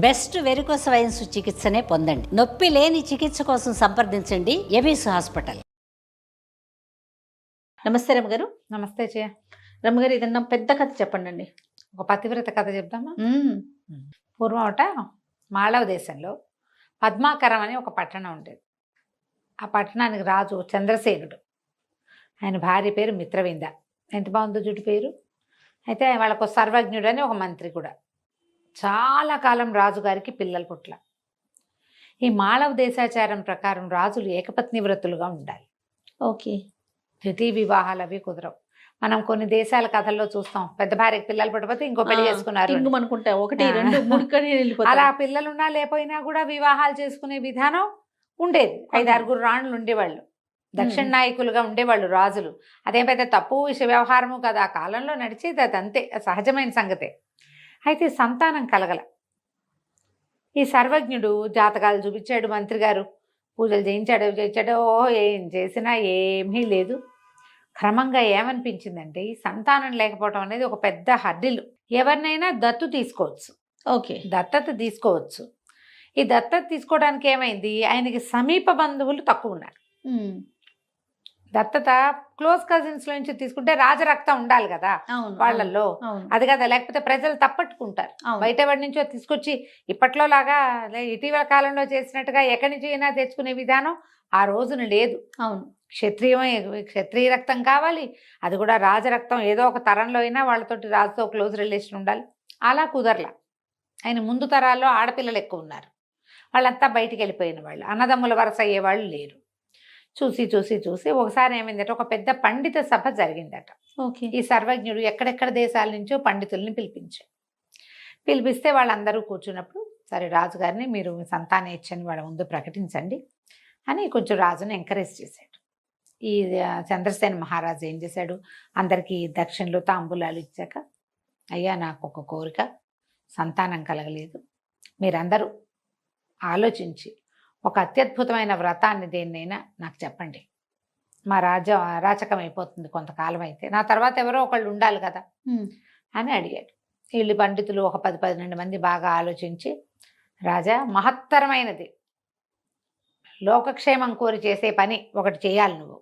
Best varicose veins చికిత్సనే పొందండి. నొప్పి లేని చికిత్స కోసం సంప్రదించండి ఎబిస్ హాస్పిటల్. నమస్తే రమ్మగారు. నమస్తే జయ. రమ్మగారు, ఏదన్నా పెద్ద కథ చెప్పండి అండి. ఒక పతివ్రత కథ చెప్దామా? పూర్వం మాళవ దేశంలో పద్మాకరం అని ఒక పట్టణం ఉండేది. ఆ పట్టణానికి రాజు చంద్రసేనుడు. ఆయన భార్య పేరు మిత్రవింద. ఎంత బాగుందో జుట్టు పేరు. అయితే వాళ్ళకు సర్వజ్ఞుడు అని ఒక మంత్రి కూడా. చాలా కాలం రాజుగారికి పిల్లలు పుట్ల. ఈ మాళవ దేశాచారం ప్రకారం రాజులు ఏకపత్ని వ్రతులుగా ఉండాలి. ఓకే. ద్వితీయ వివాహాలు అవి కుదరవు. మనం కొన్ని దేశాల కథల్లో చూస్తాం, పెద్ద భార్యకి పిల్లలు పుట్టకపోతే ఇంకో పెళ్లి చేసుకున్నారు అనుకుంటా, 1 2 3 అలా పిల్లలున్నా లేకపోయినా కూడా వివాహాలు చేసుకునే విధానం ఉండేది. 5-6 రాణులు ఉండేవాళ్ళు, దక్షిణ నాయకులుగా ఉండేవాళ్ళు రాజులు. అదేం పెద్ద తప్పు వ్యవహారము కదా, ఆ కాలంలో నడిచేది అది, అంతే సహజమైన సంగతే. అయితే సంతానం కలగల. ఈ సర్వజ్ఞుడు జాతకాలు చూపించాడు, మంత్రి గారు పూజలు చేయించాడో ఏం చేసినా ఏమీ లేదు. క్రమంగా ఏమనిపించిందంటే, ఈ సంతానం లేకపోవడం అనేది ఒక పెద్ద హర్డిల్. ఎవరినైనా దత్తు తీసుకోవచ్చు, ఓకే, దత్తత తీసుకోవచ్చు. ఈ దత్తత తీసుకోవడానికి ఏమైంది, ఆయనకి సమీప బంధువులు తక్కువ ఉన్నారు. దత్తత క్లోజ్ కజిన్స్ నుంచి తీసుకుంటే రాజరక్తం ఉండాలి కదా వాళ్ళల్లో, అది కదా, లేకపోతే ప్రజలు తప్పట్టుకుంటారు. బయట వాడి నుంచో తీసుకొచ్చి ఇప్పట్లో లాగా ఇటీవల కాలంలో చేసినట్టుగా ఎక్కడి నుంచి అయినా తెచ్చుకునే విధానం ఆ రోజున లేదు. అవును, క్షత్రియ రక్తం కావాలి, అది కూడా రాజరక్తం. ఏదో ఒక తరంలో అయినా వాళ్ళతోటి రాజుతో క్లోజ్ రిలేషన్ ఉండాలి. అలా కుదరలా. ఆయన ముందు తరాల్లో ఆడపిల్లలు ఎక్కువ ఉన్నారు, వాళ్ళంతా బయటికి వెళ్ళిపోయిన వాళ్ళు, అన్నదమ్ముల వరస అయ్యేవాళ్ళు లేరు. చూసి ఒకసారి ఏమైందట, ఒక పెద్ద పండిత సభ జరిగిందట. ఓకే. ఈ సర్వజ్ఞుడు ఎక్కడెక్కడ దేశాల నుంచో పండితుల్ని పిలిపిస్తే వాళ్ళందరూ కూర్చున్నప్పుడు, సరే రాజుగారిని మీరు మీ సంతానం ఇచ్చని వాళ్ళ ముందు ప్రకటించండి అని కొంచెం రాజుని ఎంకరేజ్ చేశాడు. ఈ చంద్రసేన మహారాజు ఏం చేశాడు, అందరికీ దక్షిణలు తాంబూలాలు ఇచ్చాక, అయ్యా నాకు ఒక కోరిక, సంతానం కలగలేదు, మీరందరూ ఆలోచించి ఒక అత్యద్భుతమైన వ్రతాన్ని దేన్నైనా నాకు చెప్పండి. మా అరాచకం అయిపోతుంది కొంతకాలం అయితే, నా తర్వాత ఎవరో ఒకళ్ళు ఉండాలి కదా అని అడిగాడు. వీళ్ళు పండితులు ఒక 10-12 మంది బాగా ఆలోచించి, రాజా మహత్తరమైనది, లోకక్షేమం కోరి చేసే పని ఒకటి చేయాలి నువ్వు,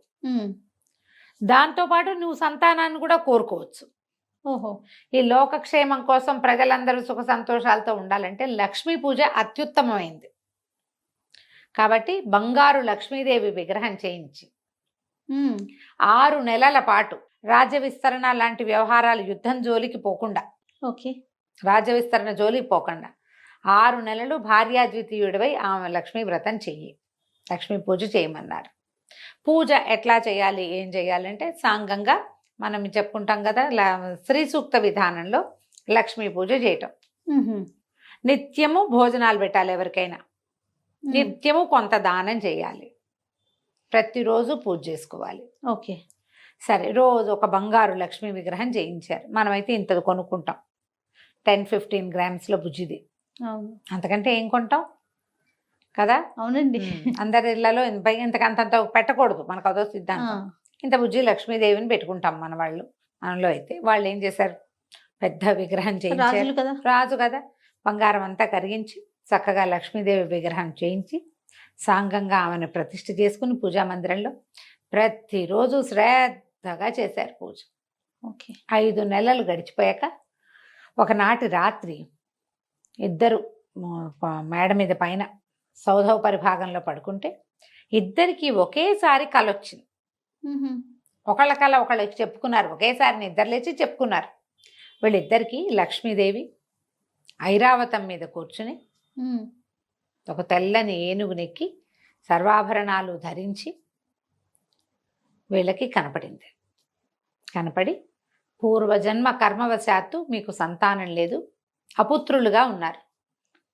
దాంతోపాటు నువ్వు సంతానాన్ని కూడా కోరుకోవచ్చు. ఓహో. ఈ లోకక్షేమం కోసం ప్రజలందరూ సుఖ సంతోషాలతో ఉండాలంటే లక్ష్మీ పూజ అత్యుత్తమమైంది. కాబట్టి బంగారు లక్ష్మీదేవి విగ్రహం చేయించి 6 నెలల పాటు రాజ్య విస్తరణ లాంటి వ్యవహారాలు, యుద్ధం జోలికి పోకుండా, ఓకే, రాజ్య విస్తరణ జోలికి పోకుండా 6 నెలలు భార్యాద్వితీయుడివై ఆమె లక్ష్మీ వ్రతం చెయ్యి, లక్ష్మీ పూజ చేయమన్నారు. పూజ ఎట్లా చేయాలి, ఏం చేయాలంటే సాంగంగా మనం చెప్పుకుంటాం కదా, శ్రీ సూక్త విధానంలో లక్ష్మీ పూజ చేయటం. నిత్యము భోజనాలు పెట్టాలి, ఎవరికైనా నిత్యము కొంత దానం చేయాలి, ప్రతిరోజు పూజ చేసుకోవాలి. ఓకే. సరే, రోజు ఒక బంగారు లక్ష్మీ విగ్రహం చేయించారు. మనమైతే ఇంతది కొనుక్కుంటాం, 10-15 గ్రామ్స్లో బుజ్జిది, అంతకంటే ఏం కొంటాం కదా. అవునండి, అందరి ఇళ్లలో ఇంతకంత పెట్టకూడదు, మనకు అదో సిద్ధాంతం. ఇంత బుజ్జి లక్ష్మీదేవిని పెట్టుకుంటాం మన వాళ్ళు. మనలో అయితే వాళ్ళు ఏం చేశారు, పెద్ద విగ్రహం చేయించారు. రాజు కదా, బంగారం అంతా కరిగించి చక్కగా లక్ష్మీదేవి విగ్రహం చేయించి సాంగంగా ఆమెను ప్రతిష్ఠ చేసుకుని పూజా మందిరంలో ప్రతిరోజు శ్రద్ధగా చేశారు పూజ. ఓకే. 5 నెలలు గడిచిపోయాక ఒకనాటి రాత్రి ఇద్దరు మేడ మీద పైన సౌధవ పరిభాగంలో పడుకుంటే ఇద్దరికి ఒకేసారి కల వచ్చింది. ఒకళ్ళ కల ఒకళ్ళకి చెప్పుకున్నారు, ఒకేసారి నిద్ర లేచి చెప్పుకున్నారు. వీళ్ళిద్దరికీ లక్ష్మీదేవి ఐరావతం మీద కూర్చుని ఒక తెల్లని ఏనుగునెక్కి సర్వాభరణాలు ధరించి వీళ్ళకి కనపడి పూర్వజన్మ కర్మవశాత్తు మీకు సంతానం లేదు, అపుత్రులుగా ఉన్నారు.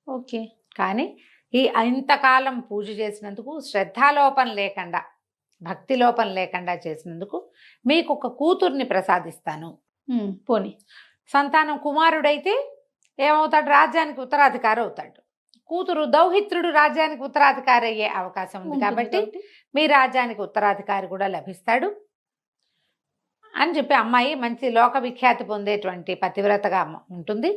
ఓకే. కానీ ఈ ఇంతకాలం పూజ చేసినందుకు, శ్రద్ధాలోపం లేకుండా, భక్తి లోపం లేకుండా చేసినందుకు మీకు ఒక కూతుర్ని ప్రసాదిస్తాను. పోనీ సంతానం కుమారుడైతే ఏమవుతాడు, రాజ్యానికి ఉత్తరాధికారి అవుతాడు. కూతురు దౌహిత్రుడు రాజ్యానికి ఉత్తరాధికారి అయ్యే అవకాశం ఉంది, కాబట్టి మీ రాజ్యానికి ఉత్తరాధికారి కూడా లభిస్తాడు అని చెప్పి, అమ్మాయి మంచి లోక విఖ్యాతి పొందేటువంటి పతివ్రతగా ఉంటుంది.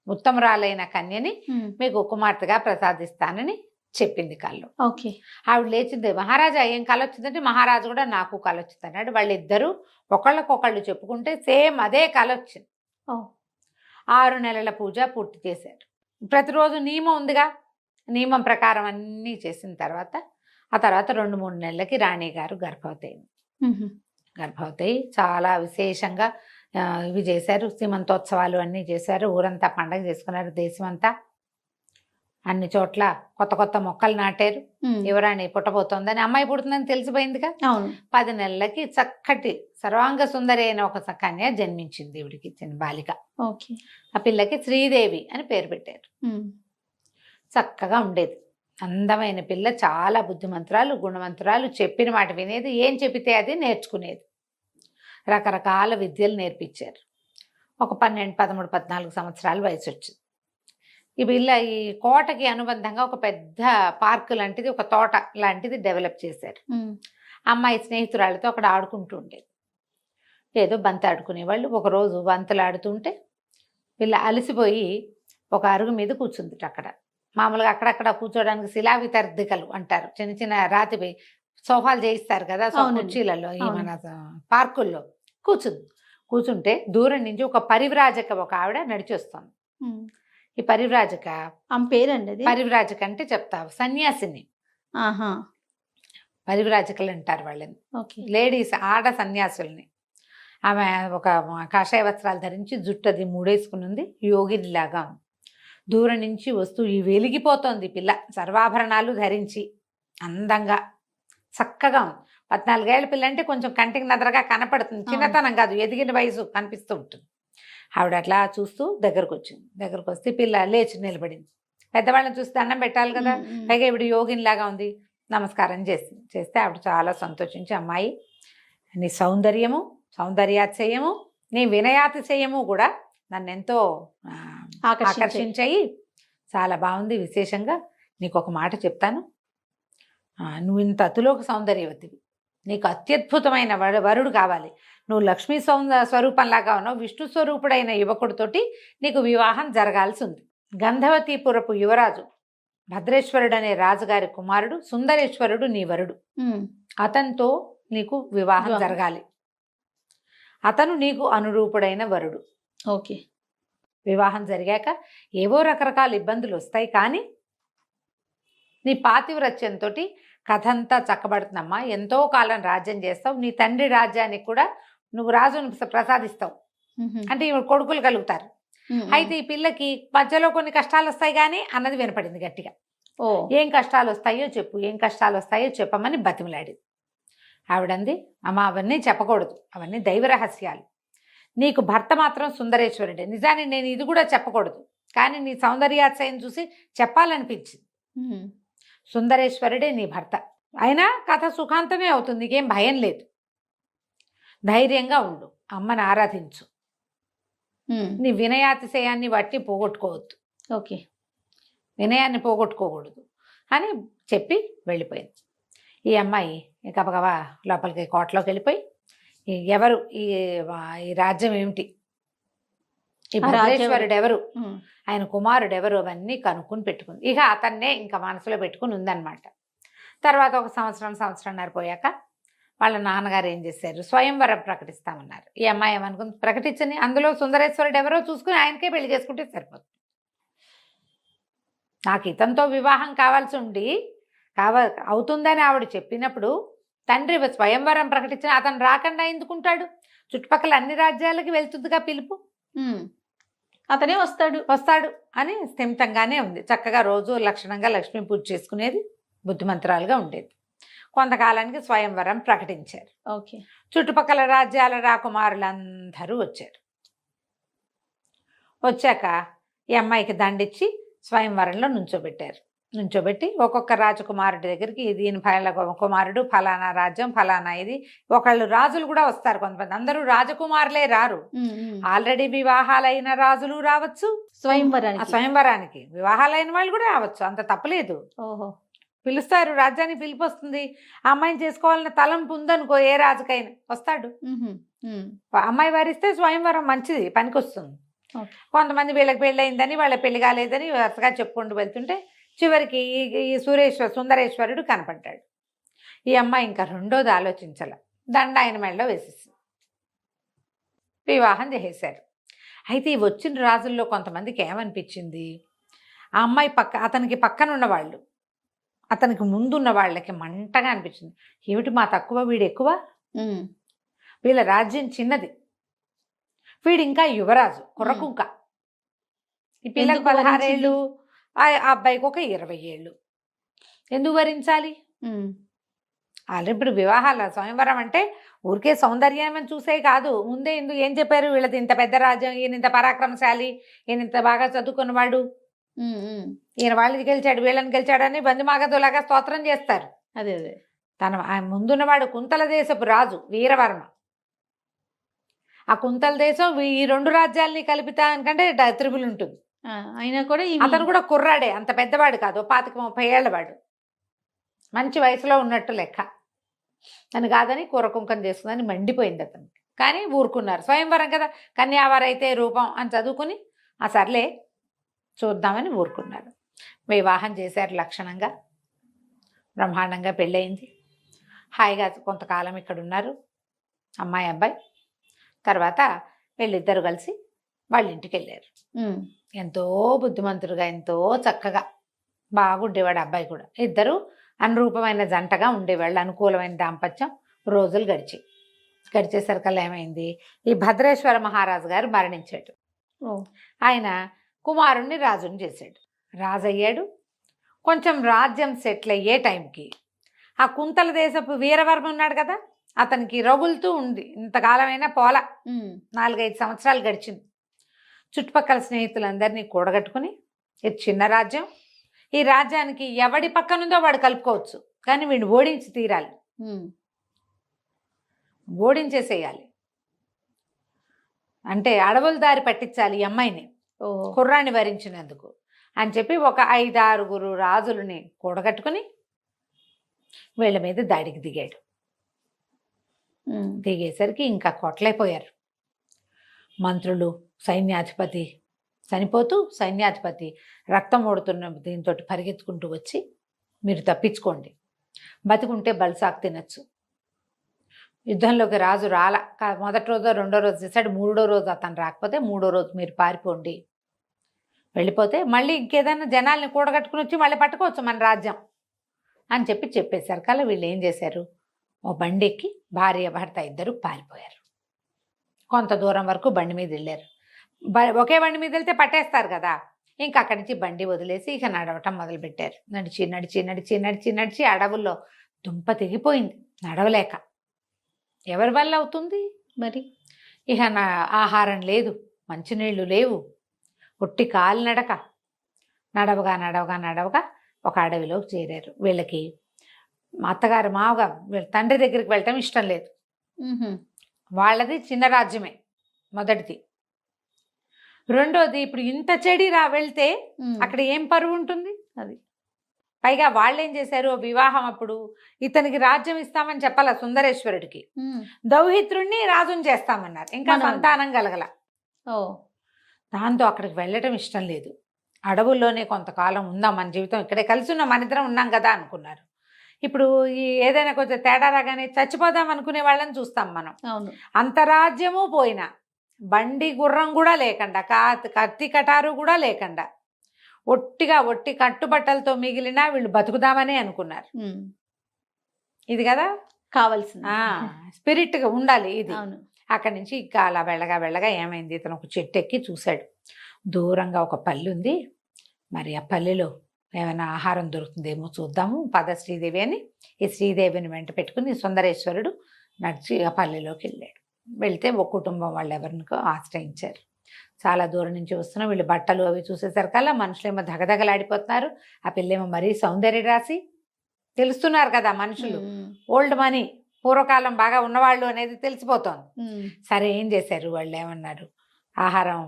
ఉత్తమరాలైన కన్యని మీకు కుమార్తెగా ప్రసాదిస్తానని చెప్పింది కళ్ళు. ఓకే. ఆవిడ లేచింది, మహారాజా ఏం కళ వచ్చిందంటే, మహారాజు కూడా నాకు కళ వచ్చింది అన్నాడు. వాళ్ళిద్దరూ ఒకళ్ళకొకళ్ళు చెప్పుకుంటే సేమ్ అదే కళ వచ్చింది. 6 నెలల పూజ పూర్తి చేశారు. ప్రతిరోజు నియమం ఉందిగా, నియమం ప్రకారం అన్నీ చేసిన తర్వాత ఆ తర్వాత 2-3 నెలలకి రాణి గారు గర్భవతి అయింది. గర్భవతి అయి చాలా విశేషంగా ఇవి చేశారు, సీమంతోత్సవాలు అన్నీ చేశారు. ఊరంతా పండగ చేసుకున్నారు, దేశమంతా అన్ని చోట్ల కొత్త కొత్త మొక్కలు నాటారు. యువరాణి పుట్టబోతోందని, అమ్మాయి పుడుతుందని తెలిసిపోయిందిగా. 10 నెలలకి చక్కటి సర్వాంగ సుందరి అయిన ఒక కన్య జన్మించింది దేవుడికి ఇచ్చిన బాలిక. ఆ పిల్లకి శ్రీదేవి అని పేరు పెట్టారు. చక్కగా ఉండేది, అందమైన పిల్ల, చాలా బుద్ధిమంతురాలు, గుణవంతురాలు, చెప్పిన మాట వినేది, ఏం చెప్పితే అది నేర్చుకునేది. రకరకాల విద్యలు నేర్పించారు. ఒక 12, 13, 14 సంవత్సరాల వయసు వచ్చింది. ఈ పిల్ల ఈ కోటకి అనుబంధంగా ఒక పెద్ద పార్క్ లాంటిది, ఒక తోట లాంటిది డెవలప్ చేశారు. అమ్మాయి స్నేహితురాలతో అక్కడ ఆడుకుంటూ ఉండేది. ఏదో బంతి ఆడుకునేవాళ్ళు. ఒకరోజు బంతులు ఆడుతుంటే పిల్ల అలసిపోయి ఒక అరుగు మీద కూర్చుంది. అక్కడ మామూలుగా అక్కడక్కడ కూర్చోడానికి శిలా వితర్దికలు అంటారు, చిన్న చిన్న రాతి సోఫాలు చేయిస్తారు కదా కుర్చీలలో, ఈ మన పార్కుల్లో కూర్చుంటే దూరం నుంచి ఒక పరివ్రాజక ఒక ఆవిడ నడిచి వస్తుంది. ఈ పరివ్రాజక పేరండి, పరివ్రాజక అంటే చెప్తావు, సన్యాసిని. పరివ్రాజకులు అంటారు వాళ్ళని, లేడీస్, ఆడ సన్యాసుల్ని. ఆమె ఒక కాషాయ వస్త్రాలు ధరించి జుట్టది మూడేసుకుని ఉంది, యోగినిలాగా ఉంది. దూరం నుంచి వస్తూ ఈ వెలిగిపోతోంది పిల్ల, సర్వాభరణాలు ధరించి అందంగా చక్కగా ఉంది. 14 ఏళ్ల పిల్ల అంటే కొంచెం కంటికి నదరగా కనపడుతుంది, చిన్నతనం కాదు, ఎదిగిన వయసు కనిపిస్తూ ఉంటుంది. ఆవిడ అట్లా చూస్తూ దగ్గరకు వచ్చింది. దగ్గరకు వస్తే పిల్ల లేచి నిలబడింది. పెద్దవాళ్ళని చూస్తే దండం పెట్టాలి కదా, పైగా ఇప్పుడు యోగినిలాగా ఉంది. నమస్కారం చేస్తే ఆవిడ చాలా సంతోషించి, అమ్మాయి నీ సౌందర్యము, సౌందర్యాతిశయము, నీ వినయాతిశయము కూడా నన్ను ఎంతో ఆకర్షించాయి. చాలా బాగుంది. విశేషంగా నీకు ఒక మాట చెప్తాను, నువ్వు ఇంత అతులోక సౌందర్యవతివి, నీకు అత్యద్భుతమైన వరుడు కావాలి. నువ్వు లక్ష్మీ స్వరూపంలాగా ఉన్నావు, విష్ణు స్వరూపుడైన యువకుడితోటి నీకు వివాహం జరగాల్సి ఉంది. గంధవతీపురపు యువరాజు భద్రేశ్వరుడు అనే రాజుగారి కుమారుడు సుందరేశ్వరుడు నీ వరుడు. అతనితో నీకు వివాహం జరగాలి. అతను నీకు అనురూపుడైన వరుడు. ఓకే. వివాహం జరిగాక ఏవో రకరకాల ఇబ్బందులు వస్తాయి, కానీ నీ పాతివ్రత్యంతో కథ అంతా చక్కబడుతుందమ్మా. ఎంతో కాలం రాజ్యం చేస్తావు, నీ తండ్రి రాజ్యానికి కూడా నువ్వు రాజును ప్రసాదిస్తావు, అంటే కొడుకులు కలుగుతారు. అయితే ఈ పిల్లకి మధ్యలో కొన్ని కష్టాలు వస్తాయి కానీ అన్నది వినపడింది గట్టిగా. ఏం కష్టాలు వస్తాయో చెప్పు, ఏం కష్టాలు వస్తాయో చెప్పమని బతిమలాడింది. ఆవిడంది, అమ్మ అవన్నీ చెప్పకూడదు, అవన్నీ దైవ రహస్యాలు. నీకు భర్త మాత్రం సుందరేశ్వరుడే. నిజాన్ని నేను ఇది కూడా చెప్పకూడదు, కానీ నీ సౌందర్యాతిశయం చూసి చెప్పాలనిపించింది. సుందరేశ్వరుడే నీ భర్త. అయినా కథ సుఖాంతమే అవుతుంది, నీకేం భయం లేదు. ధైర్యంగా ఉండు, అమ్మని ఆరాధించు, నీ వినయాతిశయాన్ని బట్టి పోగొట్టుకోవద్దు. ఓకే. వినయాన్ని పోగొట్టుకోకూడదు అని చెప్పి వెళ్ళిపోయింది. ఈ అమ్మాయి గబగబా లోపలికి కోటలోకి వెళ్ళిపోయి, ఎవరు ఈ రాజ్యం ఏమిటి, ఈ భద్రేశ్వరుడు ఎవరు, ఆయన కుమారుడు ఎవరు, అవన్నీ కనుక్కుని పెట్టుకుంది. ఇక అతన్నే ఇంకా మనసులో పెట్టుకుని ఉందన్నమాట. తర్వాత ఒక సంవత్సరంన్నర పోయాక వాళ్ళ నాన్నగారు ఏం చేశారు, స్వయంవరం ప్రకటిస్తామన్నారు. ఈ అమ్మాయి ఏమనుకుంది, ప్రకటించని, అందులో సుందరేశ్వరుడు ఎవరో చూసుకుని ఆయనకే పెళ్లి చేసుకుంటే సరిపోతుంది. నాకు ఇతనితో వివాహం కావాల్సి ఉండి అవుతుందని ఆవిడ చెప్పినప్పుడు తండ్రి స్వయంవరం ప్రకటించిన అతను రాకుండా ఎందుకుంటాడు, చుట్టుపక్కల అన్ని రాజ్యాలకి వెళ్తుందిగా పిలుపు, అతనే వస్తాడు అని స్థిమితంగానే ఉంది. చక్కగా రోజు లక్షణంగా లక్ష్మీ పూజ చేసుకునేది, బుద్ధిమంతురాలుగా ఉండేది. కొంతకాలానికి స్వయంవరం ప్రకటించారు. ఓకే. చుట్టుపక్కల రాజ్యాల రాకుమారులందరూ వచ్చారు. వచ్చాక ఈ అమ్మాయికి దండిచ్చి స్వయంవరంలో నుంచోబెట్టి ఒక్కొక్క రాజకుమారుడి దగ్గరికి దీని కుమారుడు ఫలానా రాజ్యం ఫలానా ఇది, ఒకళ్ళు రాజులు కూడా వస్తారు కొంతమంది, అందరూ రాజకుమారులే రారు, ఆల్రెడీ వివాహాలైన రాజులు రావచ్చు స్వయంవరానికి, వివాహాలైన వాళ్ళు కూడా రావచ్చు, అంత తప్పలేదు. పిలుస్తారు, రాజ్యానికి పిలుపు వస్తుంది, ఆ అమ్మాయిని చేసుకోవాలన్న తలంపు ఉందనుకో ఏ రాజుకైనా వస్తాడు. అమ్మాయి వారిస్తే స్వయంవరం మంచిది, పనికొస్తుంది. ఓకే. కొంతమంది వీళ్ళకి పెళ్ళయిందని వాళ్ళ పెళ్లి కాలేదని వరుసగా చెప్పుకుంటూ వెళ్తుంటే చివరికి ఈ సుందరేశ్వరుడు కనపడ్డాడు. ఈ అమ్మాయి ఇంకా రెండోది ఆలోచించాల, దండ ఆయన మెడలో వేసేసి వివాహం చేసేశారు. అయితే ఈ వచ్చిన రాజుల్లో కొంతమందికి ఏమనిపించింది, ఆ అమ్మాయి అతనికి పక్కన ఉన్నవాళ్ళు, అతనికి ముందున్న వాళ్ళకి మంటగా అనిపించింది. ఏమిటి మా తక్కువ, వీడు ఎక్కువ, వీళ్ళ రాజ్యం చిన్నది, వీడు ఇంకా యువరాజు కుర్రకుంక, ఈ పిల్లకి ఎందుకు 16 ఏళ్ళు, వరించింది? ఆ అబ్బాయికి ఒక 20 ఏళ్ళు, ఎందుకు వరించాలి? ఆల్రెడీ ఇప్పుడు వివాహాల స్వయంవరం అంటే ఊరికే సౌందర్యం అని చూసే కాదు, ముందే ఎందుకు ఏం చెప్పారు, వీళ్ళది ఇంత పెద్ద రాజ్యం, ఈయన ఇంత పరాక్రమశాలి, ఈయన ఇంత బాగా చదువుకున్నవాడు, ఈయన వాళ్ళని గెలిచాడు వీళ్ళని గెలిచాడని బంధుమాగదులాగా స్తోత్రం చేస్తారు. అదే అదే. ఆయన ముందున్నవాడు కుంతల దేశపు రాజు వీరవర్మ. ఆ కుంతల దేశం ఈ 2 రాజ్యాలని కలిపితానికంటే త్రిబుల్ ఉంటుంది. అయినా కూడా అతను కూడా కుర్రాడే, అంత పెద్దవాడు కాదు, 25-30 ఏళ్ల వాడు, మంచి వయసులో ఉన్నట్టు లెక్క. అని కాదని కూరకుంకం చేసుకుందని మండిపోయింది అతనికి. కానీ ఊరుకున్నారు, స్వయంవరం కదా, కన్యావారైతే రూపం అని చదువుకుని ఆ సర్లే చూద్దామని ఊరుకున్నారు. వివాహం చేశారు లక్షణంగా, బ్రహ్మాండంగా పెళ్ళయింది. హాయిగా కొంతకాలం ఇక్కడ ఉన్నారు అమ్మాయి అబ్బాయి. తర్వాత వీళ్ళిద్దరు కలిసి వాళ్ళ ఇంటికి వెళ్ళారు. ఎంతో బుద్ధిమంతుడుగా, ఎంతో చక్కగా బాగుండేవాడు అబ్బాయి కూడా. ఇద్దరు అనురూపమైన జంటగా ఉండేవాళ్ళు, అనుకూలమైన దాంపత్యం. రోజులు గడిచేసరికల్లా ఏమైంది, ఈ భద్రేశ్వర మహారాజు గారు మరణించాడు. ఆయన కుమారుణ్ణి రాజుని చేశాడు, రాజు అయ్యాడు. కొంచెం రాజ్యం సెటిల్ అయ్యే టైంకి ఆ కుంతల దేశపు వీరవర్మ ఉన్నాడు కదా, అతనికి రగులుతూ ఉంది. ఇంతకాలమైనా పోల, 4-5 సంవత్సరాలు గడిచింది. చుట్టుపక్కల స్నేహితులందరినీ కూడగట్టుకుని, ఇది చిన్న రాజ్యం, ఈ రాజ్యానికి ఎవడి పక్కనుందో వాడు కలుపుకోవచ్చు, కానీ వీడిని ఓడించి తీరాలి, ఓడించేసేయాలి, అంటే అడవుల దారి పట్టించాలి ఈ అమ్మాయిని, కుర్రాన్ని వరించినందుకు అని చెప్పి ఒక 5-6 రాజులని కూడగట్టుకుని వీళ్ళ మీద దాడికి దిగాడు. దిగేసరికి ఇంకా కొట్లైపోయారు మంత్రులు. సైన్యాధిపతి చనిపోతూ సైన్యాధిపతి రక్తం ఓడుతున్న దీంతో పరిగెత్తుకుంటూ వచ్చి, మీరు తప్పించుకోండి, బతికుంటే బల్సాకు తినచ్చు. యుద్ధంలోకి రాజు రాల, మొదటి రోజో రెండో రోజు చేశాడు, 3వ రోజు అతను రాకపోతే 3వ రోజు మీరు పారిపోండి, వెళ్ళిపోతే మళ్ళీ ఇంకేదైనా జనాల్ని కూడగట్టుకుని వచ్చి మళ్ళీ పట్టుకోవచ్చు మన రాజ్యం అని చెప్పేశారు. కల్లా వీళ్ళు ఏం చేశారు, ఓ బండి ఎక్కి భార్య భర్త ఇద్దరు పారిపోయారు. కొంత దూరం వరకు బండి మీద వెళ్ళారు. ఒకే బండి మీద వెళ్తే పట్టేస్తారు కదా, ఇంకా అక్కడి నుంచి బండి వదిలేసి ఇక నడవటం మొదలుపెట్టారు. నడిచి నడిచి నడిచి నడిచి నడిచి అడవుల్లో దుంప తెగిపోయింది నడవలేక. ఎవరి వల్ల అవుతుంది మరి, ఇక ఆహారం లేదు, మంచినీళ్ళు లేవు, ఒట్టి కాలినడక, నడవగా నడవగా నడవగా ఒక అడవిలోకి చేరారు. వీళ్ళకి అత్తగారు మావగా వీళ్ళ తండ్రి దగ్గరికి వెళ్ళటం ఇష్టం లేదు. వాళ్ళది చిన్న రాజ్యమే మొదటిది. రెండోది, ఇప్పుడు ఇంత చెడి వెళ్తే అక్కడ ఏం పరువు ఉంటుంది. అది పైగా వాళ్ళు ఏం చేశారు, వివాహం అప్పుడు ఇతనికి రాజ్యం ఇస్తామని చెప్పాల సుందరేశ్వరుడికి, దౌహిత్రుణ్ణి రాజుని చేస్తామన్నారు, ఇంకా సంతానం కలగల. దాంతో అక్కడికి వెళ్ళటం ఇష్టం లేదు. అడవుల్లోనే కొంతకాలం ఉందాం, మన జీవితం ఇక్కడే కలిసి ఉన్నాం, మన ఇద్దరం ఉన్నాం కదా అనుకున్నారు. ఇప్పుడు ఏదైనా కొంచెం తేడా రాగానే చచ్చిపోదాం అనుకునే వాళ్ళని చూస్తాం మనం. అవును, అంతరాజ్యము పోయినా, బండి గుర్రం కూడా లేకుండా, కత్తి కటారు కూడా లేకుండా, ఒట్టి కట్టుబట్టలతో మిగిలిన వీళ్ళు బతుకుదామనే అనుకున్నారు. ఇది కదా కావాల్సింది, స్పిరిట్గా ఉండాలి ఇది. అవును. అక్కడి నుంచి ఇంకా అలా వెళ్ళగా ఏమైంది, ఇతను ఒక చెట్టు ఎక్కి చూశాడు. దూరంగా ఒక పల్లె ఉంది, మరి ఆ పల్లెలో ఏమైనా ఆహారం దొరుకుతుందేమో చూద్దాము, పద శ్రీదేవి అని ఈ శ్రీదేవిని వెంట పెట్టుకుని సుందరేశ్వరుడు నడిచి ఆ పల్లెలోకి వెళ్ళాడు. వెళ్తే ఒక కుటుంబం వాళ్ళు ఎవరినికో ఆశ్రయించారు. చాలా దూరం నుంచి వస్తున్న వీళ్ళు బట్టలు అవి చూసేసరికల్లా మనుషులేమో దగదగలాడిపోతున్నారు. ఆ పిల్లేమో మరీ సౌందర్య రాసి తెలుస్తున్నారు కదా మనుషులు, ఓల్డ్ మనీ, పూర్వకాలం బాగా ఉన్నవాళ్ళు అనేది తెలిసిపోతోంది. సరే ఏం చేశారు, వాళ్ళు ఏమన్నారు, ఆహారం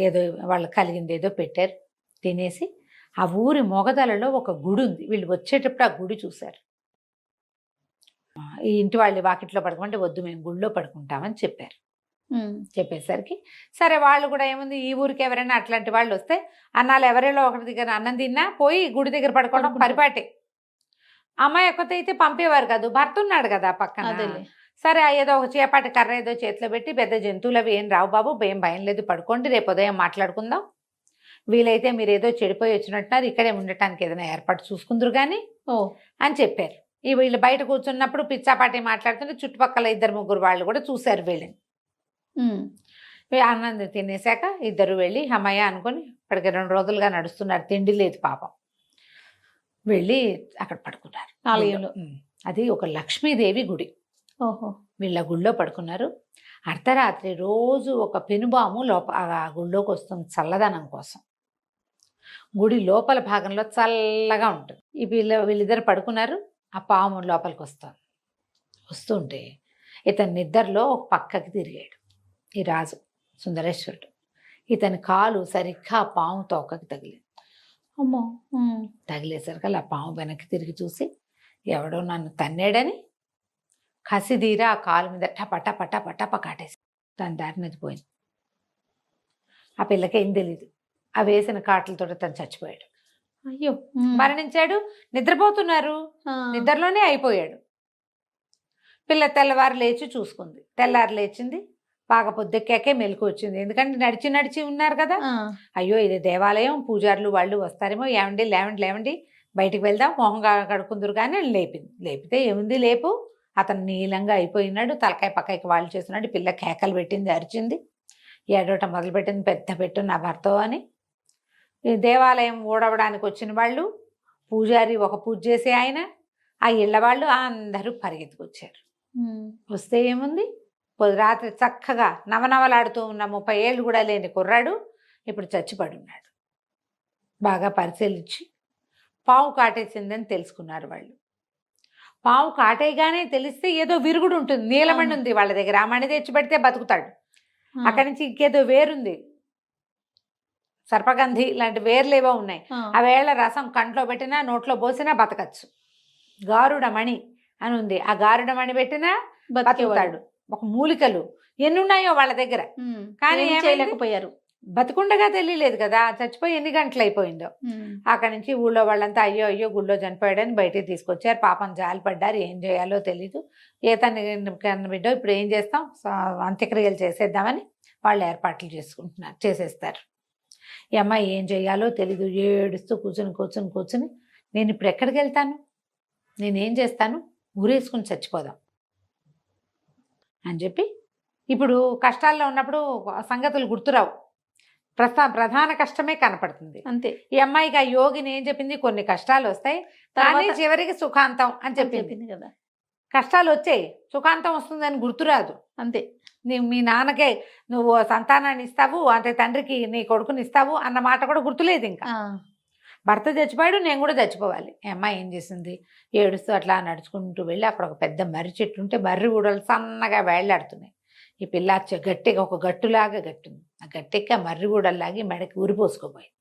ఏదో వాళ్ళు కలిగింది ఏదో పెట్టారు, తినేసి ఆ ఊరి మొగదలలో ఒక గుడి ఉంది. వీళ్ళు వచ్చేటప్పుడు ఆ గుడి చూశారు. ఈ ఇంటి వాళ్ళు వాకిట్లో పడుకుంటే వద్దు, మేము గుడిలో పడుకుంటామని చెప్పారు. చెప్పేసరికి సరే వాళ్ళు కూడా ఏముంది, ఈ ఊరికి ఎవరైనా అట్లాంటి వాళ్ళు వస్తే అన్నాళ్ళు ఎవరిలో ఒకరి దగ్గర అన్నం తిన్నా పోయి గుడి దగ్గర పడుకోవడం పరిపాటే. అమ్మాయి ఒక్కతే అయితే పంపేవారు కాదు, భర్త ఉన్నాడు కదా పక్కన. అదేలే. సరే ఏదో ఒక చేపాటి కర్ర ఏదో చేతిలో పెట్టి, పెద్ద జంతువులు అవి ఏం రావు బాబు, ఏం భయం లేదు, పడుకోండి, రేపు ఉదయం మాట్లాడుకుందాం, వీలైతే మీరు ఏదో చెడిపోయి వచ్చినట్టున్నారు, ఇక్కడే ఉండటానికి ఏదైనా ఏర్పాటు చూసుకుందరు కానీ అని చెప్పారు. వీళ్ళు బయట కూర్చున్నప్పుడు పిచ్చాపాటి మాట్లాడుతుంటే చుట్టుపక్కల 2-3 వాళ్ళు కూడా చూశారు వీళ్ళని. అన్నం తినేశాక ఇద్దరు వెళ్ళి అమ్మయ్య అనుకుని ఇప్పటికి 2 రోజులుగా నడుస్తున్నారు, తిండి లేదు పాపం, వెళ్ళి అక్కడ పడుకున్నారు ఆలయంలో. అది ఒక లక్ష్మీదేవి గుడి. ఓహో. వీళ్ళ గుళ్ళో పడుకున్నారు. అర్ధరాత్రి రోజు ఒక పెనుబాము ఆ గుళ్ళోకి వస్తుంది చల్లదనం కోసం. గుడి లోపల భాగంలో చల్లగా ఉంటుంది. వీళ్ళిద్దరు పడుకున్నారు. ఆ పాము లోపలికి వస్తుంటే ఇతని నిద్రలో ఒక పక్కకి తిరిగాడు ఈ రాజు సుందరేశ్వరుడు. ఇతని కాలు సరిగ్గా ఆ పాము తోకకి తగిలింది. అమ్మో. తగిలేసరికి ఆ పాము వెనక్కి తిరిగి చూసి ఎవడో నన్ను తన్నాడని కసిదీరా ఆ కాలు మీద టపట పట పటప కాటేసి తన దారినది పోయింది. ఆ పిల్లకి ఏం తెలీదు. ఆ వేసిన కాటలతో తను చచ్చిపోయాడు. అయ్యో. మరణించాడు. నిద్రపోతున్నారు, నిద్రలోనే అయిపోయాడు. పిల్ల తెల్లవారు లేచి చూసుకుంది. తెల్లారు లేచింది, బాగా పొద్దెక్కాకే మెలకు వచ్చింది. ఎందుకంటే నడిచి నడిచి ఉన్నారు కదా. అయ్యో ఇది దేవాలయం, పూజారులు వాళ్ళు వస్తారేమో, ఏమండి లేవండి లేవండి బయటికి వెళ్దాం, మొహం కడుకుందరు కానీ లేపింది. లేపితే ఏముంది, లేపు, అతను నీలంగా అయిపోయినాడు, తలకాయ పక్కకి వాళ్ళు చేస్తున్నాడు. పిల్ల కేకలు పెట్టింది, అరిచింది, ఏడవటం మొదలుపెట్టింది, పెద్ద పెట్టు నా భర్త అని. దేవాలయం ఊడవడానికి వచ్చిన వాళ్ళు, పూజారి ఒక పూజ చేసే ఆయన, ఆ ఇళ్ళ వాళ్ళు అందరూ పరిగెత్తుకొచ్చారు. వస్తే ఏముంది, రాత్రి చక్కగా నవనవలాడుతూ ఉన్న 30 ఏళ్ళు కూడా లేని కుర్రాడు ఇప్పుడు చచ్చిపడి ఉన్నాడు. బాగా పరిశీలించి పాము కాటేసిందని తెలుసుకున్నారు వాళ్ళు. పాము కాటేయగానే తెలిస్తే ఏదో విరుగుడు ఉంటుంది, నీలమణి ఉంది వాళ్ళ దగ్గర, ఆ మణి తెచ్చి పెడితే బతుకుతాడు. అక్కడి నుంచి ఇంకేదో వేరుంది, సర్పగంధి లాంటి వేర్లేవో ఉన్నాయి. ఆ వేళ రసం కంట్లో పెట్టినా నోట్లో పోసినా బతకచ్చు. గారుడమణి అని ఉంది, ఆ గారుడమణి పెట్టినా బతుకుతాడు. ఒక మూలికలు ఎన్నున్నాయో వాళ్ళ దగ్గర, కానీ చేయలేకపోయారు. బతుకుండగా తెలియలేదు కదా, చచ్చిపోయి ఎన్ని గంటలు అయిపోయిందో. అక్కడి నుంచి ఊళ్ళో వాళ్ళంతా అయ్యో అయ్యో గుళ్ళో చనిపోయాడని బయటికి తీసుకొచ్చారు. పాపం జాలి పడ్డారు, ఏం చేయాలో తెలీదు. తన బిడ్డో ఇప్పుడు ఏం చేస్తాం, అంత్యక్రియలు చేసేద్దామని వాళ్ళు ఏర్పాట్లు చేసేస్తారు. ఈ అమ్మాయి ఏం చేయాలో తెలీదు, ఏడుస్తూ కూర్చుని నేను ఇప్పుడు ఎక్కడికి వెళ్తాను, నేనేం చేస్తాను, ఊరేసుకుని చచ్చిపోదాం అని చెప్పి. ఇప్పుడు కష్టాల్లో ఉన్నప్పుడు సంగతులు గుర్తురావు, ప్రధాన కష్టమే కనపడుతుంది అంతే. ఈ అమ్మాయికి ఆ యోగిని ఏం చెప్పింది, కొన్ని కష్టాలు వస్తాయి కానీ చివరికి సుఖాంతం అని చెప్పింది కదా. కష్టాలు వచ్చాయి, సుఖాంతం వస్తుందని గుర్తురాదు అంతే. మీ నాన్నకే నువ్వు సంతానాన్ని ఇస్తావు, అంటే తండ్రికి నీ కొడుకుని ఇస్తావు అన్న మాట కూడా గుర్తులేదు. ఇంకా భర్త చచ్చిపోయాడు, నేను కూడా చచ్చిపోవాలి. ఈ అమ్మాయి ఏం చేసింది, ఏడుస్తూ అట్లా నడుచుకుంటూ వెళ్ళి అక్కడ ఒక పెద్ద మర్రి చెట్టు ఉంటే మర్రి ఊడలు సన్నగా వేళ్లాడుతున్నాయి. ఈ పిల్ల గట్టిగా ఒక గట్టులాగా గట్టుంది, ఆ గట్టెక్కి ఆ మర్రి ఊడల్లాగి మెడకి ఊరిపోసుకోపోయింది.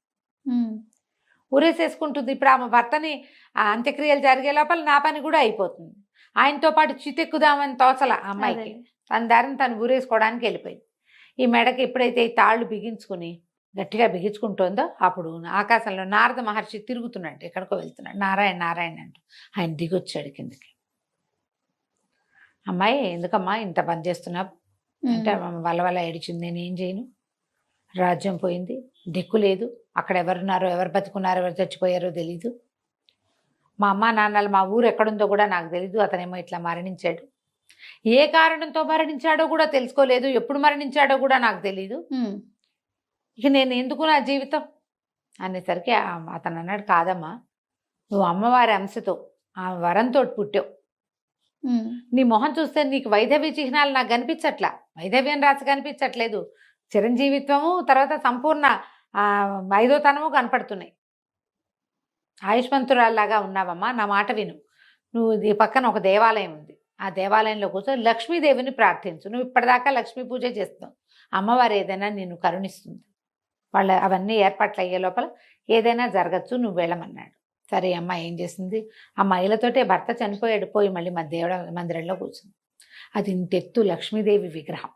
ఊరేసేసుకుంటుంది. ఇప్పుడు ఆమె భర్తని ఆ అంత్యక్రియలు జరిగే లోపల నా పని కూడా అయిపోతుంది. ఆయనతో పాటు చితెక్కుదామని తోచల ఆ అమ్మాయికి, తన దారిని తను ఊరేసుకోవడానికి వెళ్ళిపోయింది. ఈ మెడకి ఎప్పుడైతే ఈ తాళ్ళు బిగించుకుని గట్టిగా బిగించుకుంటుందో అప్పుడు ఆకాశంలో నారద మహర్షి తిరుగుతున్నాడు, ఎక్కడికో వెళ్తున్నాడు, నారాయణ నారాయణ అంటూ. ఆయన దిగొచ్చాడు కిందకి. అమ్మాయి ఎందుకమ్మా ఇంత పని చేస్తున్నావు అంటే, వల్ల ఏడిచింది, నేనేం చేయను, రాజ్యం పోయింది, దిక్కు లేదు, అక్కడ ఎవరున్నారో, ఎవరు బతుకున్నారో, ఎవరు చచ్చిపోయారో తెలీదు, మా అమ్మ నాన్నలు, మా ఊరు ఎక్కడుందో కూడా నాకు తెలీదు, అతనేమో ఇట్లా మరణించాడు, ఏ కారణంతో మరణించాడో కూడా తెలుసుకోలేదు, ఎప్పుడు మరణించాడో కూడా నాకు తెలీదు, ఇక నేను ఎందుకు నా జీవితం అనేసరికి అతను అన్నాడు, కాదమ్మా నువ్వు అమ్మవారి అంశతో ఆ వరంతో పుట్టావు, నీ మొహం చూస్తే నీకు వైధవ్య చిహ్నాలు నాకు కనిపించట్లా, వైధవ్యం రాసి కనిపించట్లేదు, చిరంజీవిత్వము తర్వాత సంపూర్ణ 5వ తనము కనపడుతున్నాయి, ఆయుష్మంతురాల్లాగా ఉన్నావమ్మా, నా మాట విను, నువ్వు ఈ పక్కన ఒక దేవాలయం ఉంది, ఆ దేవాలయంలో కూర్చొని లక్ష్మీదేవిని ప్రార్థించు, నువ్వు ఇప్పటిదాకా లక్ష్మీ పూజ చేస్తావు, అమ్మవారు ఏదైనా నిన్ను కరుణిస్తుంది, వాళ్ళ అవన్నీ ఏర్పాట్లు అయ్యే లోపల ఏదైనా జరగచ్చు, నువ్వు వెళ్ళమన్నాడు. సరే అమ్మ ఏం చేసింది, ఆ మహిళతోటే భర్త చనిపోయాడు, పోయి మళ్ళీ మా దేవుడ మందిరంలో కూర్చుంది. అది ఇంతెత్తు లక్ష్మీదేవి విగ్రహం,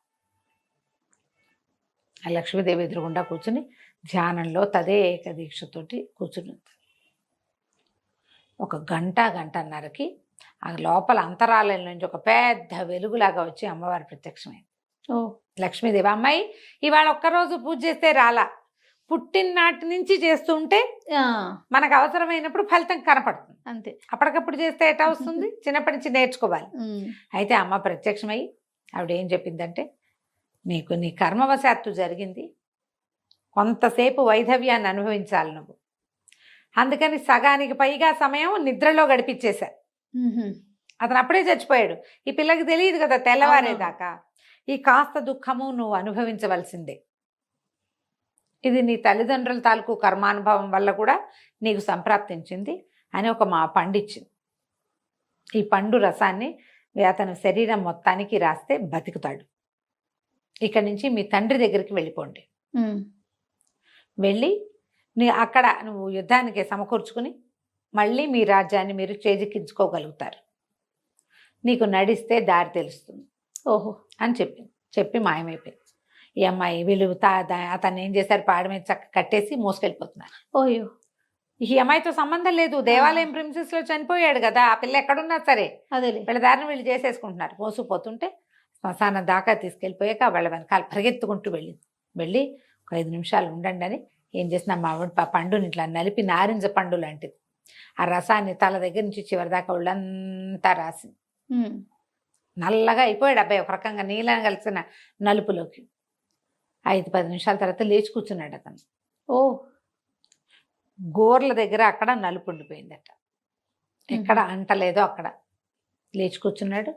ఆ లక్ష్మీదేవి ఎదురుగుండా కూర్చుని ధ్యానంలో తదేక దీక్షతోటి కూర్చుని ఒక గంటన్నరకి ఆ లోపల అంతరాలయం నుంచి ఒక పెద్ద వెలుగులాగా వచ్చి అమ్మవారి ప్రత్యక్షమైంది. ఓ లక్ష్మీదేవి, అమ్మాయి ఇవాళ ఒక్కరోజు పూజ చేస్తే రాలా, పుట్టిననాటి నుంచి చేస్తూ ఉంటే ఆ, మనకు అవసరమైనప్పుడు ఫలితం కనపడుతుంది. అంతే. అప్పటికప్పుడు చేస్తే ఎట్లా వస్తుంది? చిన్నప్పటి నుంచి నేర్చుకోవాలి. ఉమ్, అయితే అమ్మ ప్రత్యక్షమై ఆవిడ ఏం చెప్పిందంటే, నీకు నీ కర్మవశాత్తు జరిగింది, కొంతసేపు వైధవ్యాన్ని అనుభవించాలి నువ్వు, అందుకని సగానికి పైగా సమయం నిద్రలో గడిపించేశా. ఉహుం. అతను అప్పుడే చచ్చిపోయాడు. ఈ పిల్లకి తెలియదు కదా తెల్లవారేదాకా. ఈ కాస్త దుఃఖము నువ్వు అనుభవించవలసిందే. ఇది నీ తల్లిదండ్రుల తాలూకు కర్మానుభవం వల్ల కూడా నీకు సంప్రాప్తించింది అని ఒక మా పండు ఇచ్చింది. ఈ పండు రసాన్ని అతని శరీరం మొత్తానికి రాస్తే బతుకుతాడు. ఇక్కడి నుంచి మీ తండ్రి దగ్గరికి వెళ్ళిపోండి. ఉమ్, వెళ్ళి అక్కడ నువ్వు యుద్ధానికి సమకూర్చుకుని మళ్ళీ మీ రాజ్యాన్ని మీరు చేజిక్కించుకోగలుగుతారు. నీకు నడిస్తే దారి తెలుస్తుంది ఓహో అని చెప్పి మాయమైపోయింది. ఈ అమ్మాయి వీళ్ళు అతన్ని ఏం చేశారు, పాడ మీద చక్క కట్టేసి మోసుకెళ్ళిపోతున్నారు. ఓయో ఈ అమ్మాయితో సంబంధం లేదు, దేవాలయం ప్రిన్సెస్ లో చనిపోయాడు కదా, ఆ పిల్ల ఎక్కడున్నా సరే అదేలే. వీళ్ళ దారిని వీళ్ళు చేసేసుకుంటున్నారు. మోసుకుపోతుంటే శ్మశానం దాకా తీసుకెళ్ళిపోయాక వాళ్ళ వెనకాల పరిగెత్తుకుంటూ వెళ్ళి ఒక 5 నిమిషాలు ఉండండి అని ఏం చేసిన మా ఆవిడ పండుని ఇట్లా నలిపి నారింజ పండు లాంటిది ఆ రసాన్ని తల దగ్గర నుంచి చివరి దాకా ఒళ్ళంతా రాసి ఉమ్, నల్లగా అయిపోయాడు అబ్బాయి, ఒక రకంగా నీళ్ళని కలిసిన నలుపులోకి. 5-10 నిమిషాల తర్వాత లేచి కూర్చున్నాడు అతను. ఓ గోర్ల దగ్గర అక్కడ నలుపు ఉండిపోయిందట, ఎక్కడ అంటలేదో అక్కడ. లేచి కూర్చున్నాడు.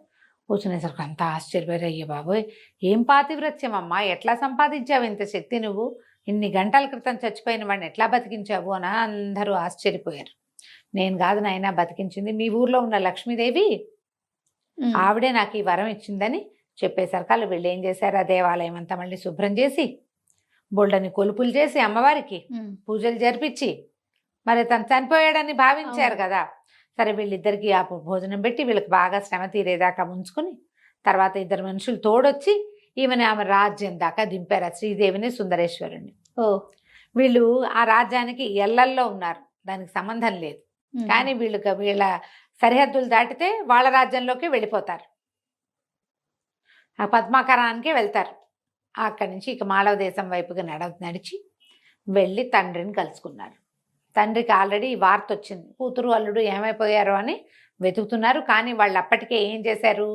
కూర్చునేసరికి అంతా ఆశ్చర్యపోయారు. అయ్యే బాబోయ్, ఏం పాతివ్రత్యం అమ్మా, ఎట్లా సంపాదించావు ఇంత శక్తి, నువ్వు ఇన్ని గంటల క్రితం చచ్చిపోయిన వాడిని ఎట్లా బతికించావు అని అందరూ ఆశ్చర్యపోయారు. నేను కాదు నాయనా బతికించింది, మీ ఊర్లో ఉన్న లక్ష్మీదేవి, ఉమ్, ఆవిడే నాకు ఈ వరం ఇచ్చిందని చెప్పేసరికి వాళ్ళు వీళ్ళు ఏం చేశారు, ఆ దేవాలయం అంతా మళ్ళీ శుభ్రం చేసి బొల్డని కొలుపులు చేసి అమ్మవారికి ఉమ్, పూజలు జరిపించి, మరి తను చనిపోయాడని భావించారు కదా, సరే వీళ్ళిద్దరికి ఆ భోజనం పెట్టి వీళ్ళకి బాగా శ్రమ తీరేదాకా ఉంచుకుని తర్వాత 2 మనుషులు తోడొచ్చి ఆమె రాజ్యం దాకా దింపారు, ఆ శ్రీదేవిని సుందరేశ్వరుణ్ణి. ఓ వీళ్ళు ఆ రాజ్యానికి ఎల్లల్లో ఉన్నారు, దానికి సంబంధం లేదు. ఉమ్, కానీ వీళ్ళ సరిహద్దులు దాటితే వాళ్ళ రాజ్యంలోకి వెళ్ళిపోతారు, ఆ పద్మాకరానికి వెళ్తారు. అక్కడి నుంచి ఇక మాళవ దేశం వైపుగా నడిచి వెళ్ళి తండ్రిని కలుసుకున్నారు. తండ్రికి ఆల్రెడీ వార్త వచ్చింది, కూతురు అల్లుడు ఏమైపోయారో అని వెతుకుతున్నారు. కానీ వాళ్ళు అప్పటికే ఏం చేశారు,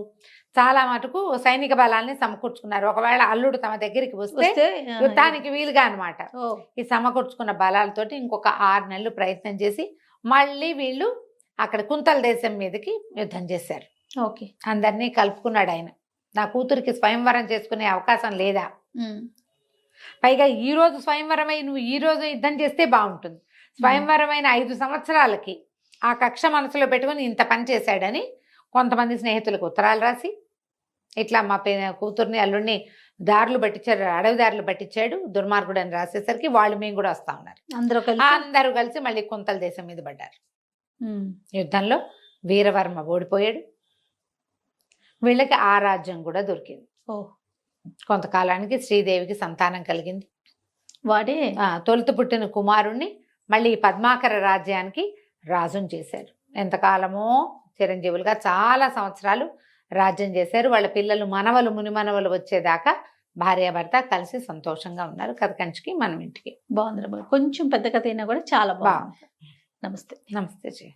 చాలా మటుకు సైనిక బలాల్ని సమకూర్చుకున్నారు. ఒకవేళ అల్లుడు తమ దగ్గరికి వస్తే యుద్ధానికి వీలుగా అనమాట. ఓ ఈ సమకూర్చుకున్న బలాలతోటి ఇంకొక 6 నెలలు ప్రయత్నం చేసి మళ్ళీ వీళ్ళు అక్కడ కుంతల దేశం మీదకి యుద్ధం చేశారు. ఓకే. అందరినీ కలుపుకున్నాడు ఆయన. నా కూతురికి స్వయంవరం చేసుకునే అవకాశం లేదా, ఉమ్, పైగా ఈ రోజు స్వయంవరం అయి నువ్వు ఈ రోజు యుద్ధం చేస్తే బాగుంటుంది. స్వయంవరమైన 5 సంవత్సరాలకి ఆ కక్ష మనసులో పెట్టుకుని ఇంత పని చేశాడని కొంతమంది స్నేహితులకు ఉత్తరాలు రాసి ఇట్లా మా కూతుర్ని అల్లుడిని దారులు పట్టించారు, అడవి దారులు పట్టించాడు దుర్మార్గుడు అని రాసేసరికి వాళ్ళు మేము కూడా వస్తా ఉన్నారు. అందరూ కలిసి మళ్ళీ కుంతల దేశం మీద పడ్డారు. ఉమ్, యుద్ధంలో వీరవర్మ ఓడిపోయాడు. వీళ్ళకి ఆ రాజ్యం కూడా దొరికింది. ఓ కొంతకాలానికి శ్రీదేవికి సంతానం కలిగింది. వాడే తొలుత పుట్టిన కుమారుణ్ణి మళ్ళీ పద్మాకర రాజ్యానికి రాజుని చేశారు. ఎంతకాలమో చిరంజీవులుగా చాలా సంవత్సరాలు రాజ్యం చేశారు. వాళ్ళ పిల్లలు మనవలు మునిమనవలు వచ్చేదాకా భార్యాభర్త కలిసి సంతోషంగా ఉన్నారు. కథ కంచికి మనం ఇంటికి. బాగుంది. కొంచెం పెద్ద కథ అయినా కూడా చాలా బాగుంది. నమస్తే. నమస్తే జీ.